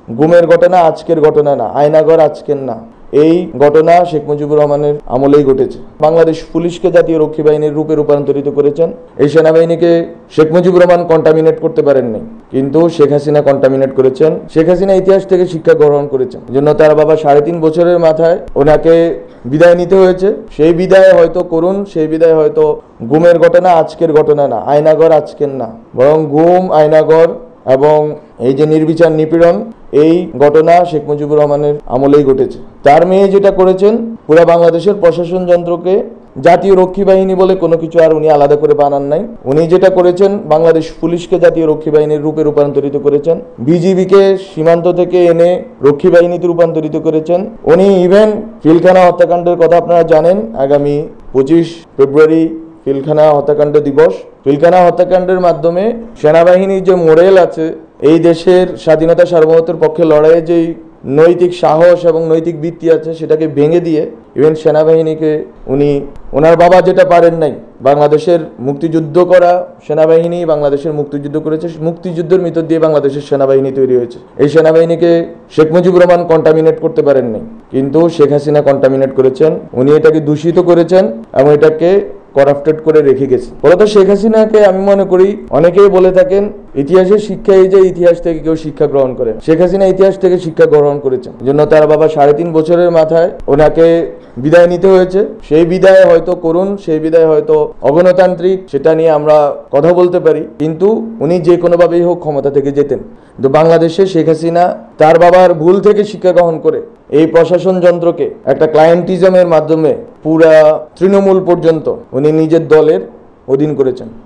গুমের ঘটনা আজকের ঘটনা না, আয়নাঘর আজকের না। এই ঘটনা শেখ মুজিবুর রহমানের আমলেই ঘটেছে। বাংলাদেশ পুলিশকে জাতীয় রক্ষী বাহিনীর রূপে রূপান্তরিত করেছেন। এই সেনাবাহিনীকে শেখ মুজিবুর রহমান কন্টামিনেট করতে পারেননি, কিন্তু শেখ হাসিনা কন্টামিনেট করেছেন। শেখ হাসিনা ইতিহাস থেকে শিক্ষা গ্রহণ করেছেন, জন্য তার বাবা 3.5 বছরের মাথায় ওনাকে বিদায় নিতে হয়েছে। সেই বিদায় হয়তো করুন, সেই বিদায় হয়তো গুমের ঘটনা আজকের ঘটনা না, আয়নাঘর আজকের না, বরং গুম, আয়নাঘর এবং এই যে নির্বিচার নিপীড়ন, এই ঘটনা শেখ মুজিবুর রহমানের আমলেই ঘটেছে। তার মেয়ে যেটা করেছেন, পুরা বাংলাদেশের প্রশাসন যন্ত্রকে জাতীয় রক্ষী বাহিনী বলে কোনো কিছু আর উনি আলাদা করে বানান নাই। উনি যেটা করেছেন, বাংলাদেশ পুলিশকে জাতীয় রক্ষী বাহিনীর রূপে রূপান্তরিত করেছেন। বিজিবিকে সীমান্ত থেকে এনে রক্ষী বাহিনীতে রূপান্তরিত করেছেন। উনি ইভেন পিলখানা হত্যাকাণ্ডের কথা আপনারা জানেন, আগামী 25 ফেব্রুয়ারি পিলখানা হত্যাকাণ্ড দিবস। পিলখানা হত্যাকাণ্ডের মাধ্যমে সেনাবাহিনীর যে মোরেল আছে, এই দেশের স্বাধীনতা সার্বভৌমত্বের পক্ষে লড়াইয়ে যেই নৈতিক সাহস এবং নৈতিক ভিত্তি আছে, সেটাকে ভেঙে দিয়ে ইভেন সেনাবাহিনীকে উনি, ওনার বাবা যেটা পারেন নাই, বাংলাদেশের মুক্তিযুদ্ধ করা সেনাবাহিনী বাংলাদেশের মুক্তিযুদ্ধ করেছে, মুক্তিযুদ্ধের ভিতর দিয়ে বাংলাদেশের সেনাবাহিনী তৈরি হয়েছে। এই সেনাবাহিনীকে শেখ মুজিবুর রহমান কন্টামিনেট করতে পারেন নাই, কিন্তু শেখ হাসিনা কন্টামিনেট করেছেন। উনি এটাকে দূষিত করেছেন এবং এটাকে করাপ্টেড করে রেখে গেছে। ফলত শেখ হাসিনাকে আমি মনে করি, অনেকেই বলে থাকেন ইতিহাসের শিক্ষা এই যে ইতিহাস থেকে কেউ শিক্ষা গ্রহণ করেন, শেখ হাসিনা ইতিহাস থেকে শিক্ষা গ্রহণ করেছেন, জন্য তার বাবা 3.5 বছরের মাথায় ওনাকে বিদায় নিতে হয়েছে। সেই বিদায় হয়তো করুন, সেই বিদায় হয়তো অগণতান্ত্রিক, সেটা নিয়ে আমরা কথা বলতে পারি, কিন্তু উনি যে কোনোভাবেই হোক ক্ষমতা থেকে যেতেন। কিন্তু বাংলাদেশে শেখ হাসিনা তার বাবার ভুল থেকে শিক্ষা গ্রহণ করে এই প্রশাসন যন্ত্রকে একটা ক্লায়েন্টিজমের মাধ্যমে পুরা তৃণমূল পর্যন্ত উনি নিজের দলের অধীন করেছেন।